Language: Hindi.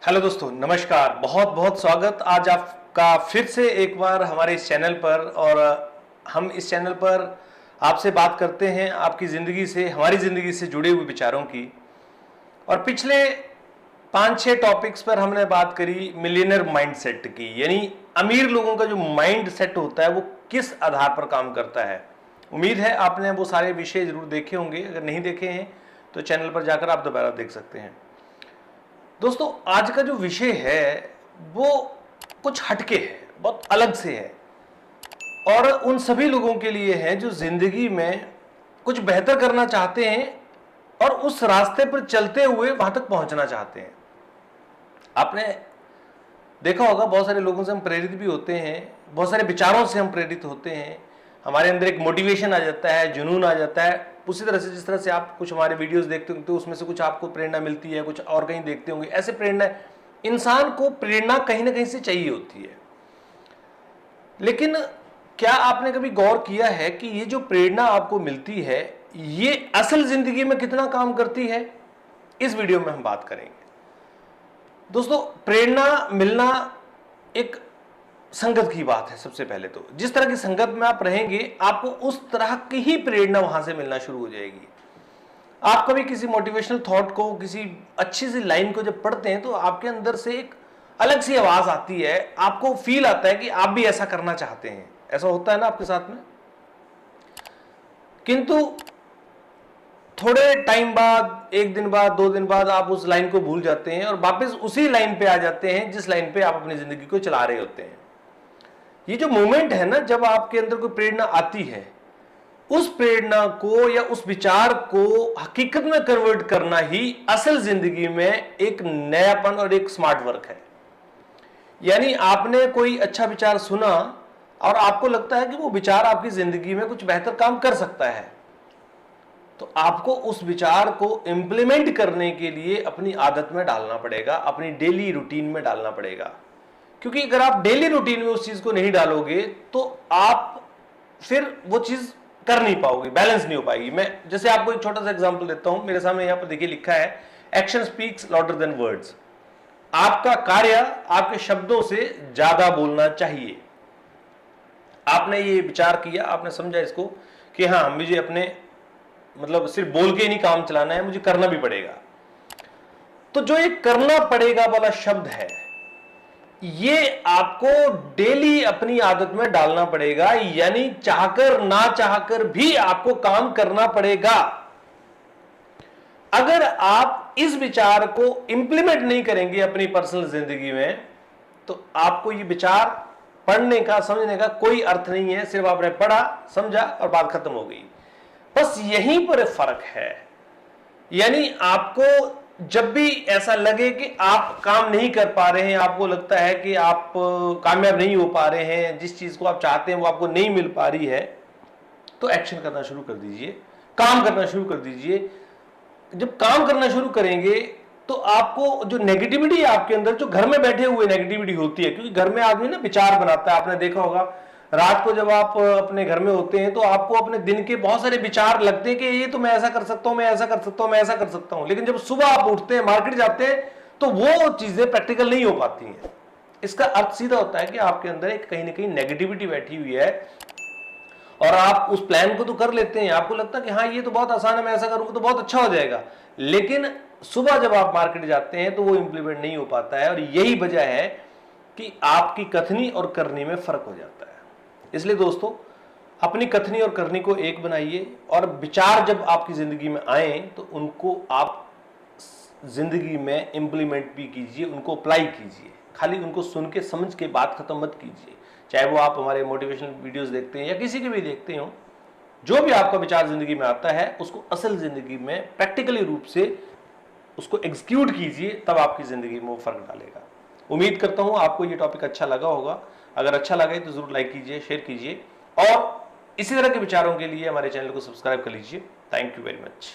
हेलो दोस्तों, नमस्कार। बहुत बहुत स्वागत आज आपका फिर से एक बार हमारे इस चैनल पर। और हम इस चैनल पर आपसे बात करते हैं आपकी ज़िंदगी से, हमारी ज़िंदगी से जुड़े हुए विचारों की। और पिछले 5-6 टॉपिक्स पर हमने बात करी मिलियनर माइंडसेट की, यानी अमीर लोगों का जो माइंड सेट होता है वो किस आधार पर काम करता है। उम्मीद है आपने वो सारे विषय जरूर देखे होंगे। अगर नहीं देखे हैं तो चैनल पर जाकर आप दोबारा देख सकते हैं। दोस्तों, आज का जो विषय है वो कुछ हटके है, बहुत अलग से है और उन सभी लोगों के लिए है जो जिंदगी में कुछ बेहतर करना चाहते हैं और उस रास्ते पर चलते हुए वहां तक पहुंचना चाहते हैं। आपने देखा होगा, बहुत सारे लोगों से हम प्रेरित भी होते हैं, बहुत सारे विचारों से हम प्रेरित होते हैं, हमारे अंदर एक मोटिवेशन आ जाता है, जुनून आ जाता है। उसी तरह से जिस तरह से आप कुछ हमारे वीडियोस देखते होंगे तो उसमें से कुछ आपको प्रेरणा मिलती है, कुछ और कहीं देखते होंगे। ऐसे प्रेरणा, इंसान को प्रेरणा कहीं ना कहीं से चाहिए होती है। लेकिन क्या आपने कभी गौर किया है कि ये जो प्रेरणा आपको मिलती है ये असल जिंदगी में कितना काम करती है? इस वीडियो में हम बात करेंगे। दोस्तों, प्रेरणा मिलना एक संगत की बात है। सबसे पहले तो जिस तरह की संगत में आप रहेंगे आपको उस तरह की ही प्रेरणा वहां से मिलना शुरू हो जाएगी। आप कभी किसी मोटिवेशनल थॉट को, किसी अच्छी सी लाइन को जब पढ़ते हैं तो आपके अंदर से एक अलग सी आवाज आती है, आपको फील आता है कि आप भी ऐसा करना चाहते हैं। ऐसा होता है ना आपके साथ में? किंतु थोड़े टाइम बाद, एक दिन बाद, 2 दिन बाद आप उस लाइन को भूल जाते हैं और वापस उसी लाइन पे आ जाते हैं जिस लाइन पे आप अपनी जिंदगी को चला रहे होते हैं। ये जो मोमेंट है ना, जब आपके अंदर कोई प्रेरणा आती है, उस प्रेरणा को या उस विचार को हकीकत में कन्वर्ट करना ही असल जिंदगी में एक नयापन और एक स्मार्ट वर्क है। यानी आपने कोई अच्छा विचार सुना और आपको लगता है कि वो विचार आपकी जिंदगी में कुछ बेहतर काम कर सकता है, तो आपको उस विचार को इंप्लीमेंट करने के लिए अपनी आदत में डालना पड़ेगा, अपनी डेली रूटीन में डालना पड़ेगा। क्योंकि अगर आप डेली रूटीन में उस चीज को नहीं डालोगे तो आप फिर वो चीज कर नहीं पाओगे, बैलेंस नहीं हो पाएगी। मैं जैसे आपको एक छोटा सा एग्जांपल देता हूं। मेरे सामने यहां पर देखिए लिखा है, action speaks louder than words. आपका कार्य आपके शब्दों से ज्यादा बोलना चाहिए। आपने ये विचार किया, आपने समझा इसको कि हाँ, मुझे अपने मतलब सिर्फ बोल के नहीं काम चलाना है, मुझे करना भी पड़ेगा। तो जो ये करना पड़ेगा वाला शब्द है, ये आपको डेली अपनी आदत में डालना पड़ेगा। यानी चाहकर ना चाहकर भी आपको काम करना पड़ेगा। अगर आप इस विचार को इंप्लीमेंट नहीं करेंगे अपनी पर्सनल जिंदगी में तो आपको ये विचार पढ़ने का, समझने का कोई अर्थ नहीं है। सिर्फ आपने पढ़ा, समझा और बात खत्म हो गई। बस यहीं पर फर्क है। यानी आपको जब भी ऐसा लगे कि आप काम नहीं कर पा रहे हैं, आपको लगता है कि आप कामयाब नहीं हो पा रहे हैं, जिस चीज को आप चाहते हैं वो आपको नहीं मिल पा रही है, तो एक्शन करना शुरू कर दीजिए, काम करना शुरू कर दीजिए। जब काम करना शुरू करेंगे तो आपको जो नेगेटिविटी है आपके अंदर, जो घर में बैठे हुए नेगेटिविटी होती है, क्योंकि घर में आदमी ना विचार बनाता है। आपने देखा होगा, रात को जब आप अपने घर में होते हैं तो आपको अपने दिन के बहुत सारे विचार लगते हैं कि ये तो मैं ऐसा कर सकता हूं, मैं ऐसा कर सकता हूं, मैं ऐसा कर सकता हूं। लेकिन जब सुबह आप उठते हैं, मार्केट जाते हैं, तो वो चीजें प्रैक्टिकल नहीं हो पाती हैं। इसका अर्थ सीधा होता है कि आपके अंदर एक कहीं ना कहीं नेगेटिविटी बैठी हुई है और आप उस प्लान को तो कर लेते हैं, आपको लगता है कि हाँ ये तो बहुत आसान है, मैं ऐसा करूंगा तो बहुत अच्छा हो जाएगा। लेकिन सुबह जब आप मार्केट जाते हैं तो वो इंप्लीमेंट नहीं हो पाता है। और यही वजह है कि आपकी कथनी और करनी में फर्क हो जाता है। इसलिए दोस्तों, अपनी कथनी और करनी को एक बनाइए और विचार जब आपकी जिंदगी में आए तो उनको आप जिंदगी में इंप्लीमेंट भी कीजिए, उनको अप्लाई कीजिए। खाली उनको सुन के समझ के बात खत्म मत कीजिए। चाहे वो आप हमारे मोटिवेशनल वीडियोस देखते हैं या किसी के भी देखते हो, जो भी आपका विचार जिंदगी में आता है उसको असल जिंदगी में प्रैक्टिकली रूप से उसको एग्जीक्यूट कीजिए, तब आपकी जिंदगी में वो फर्क डालेगा। उम्मीद करता हूं आपको ये टॉपिक अच्छा लगा होगा। अगर अच्छा लगे तो जरूर लाइक कीजिए, शेयर कीजिए और इसी तरह के विचारों के लिए हमारे चैनल को सब्सक्राइब कर लीजिए। Thank you very much.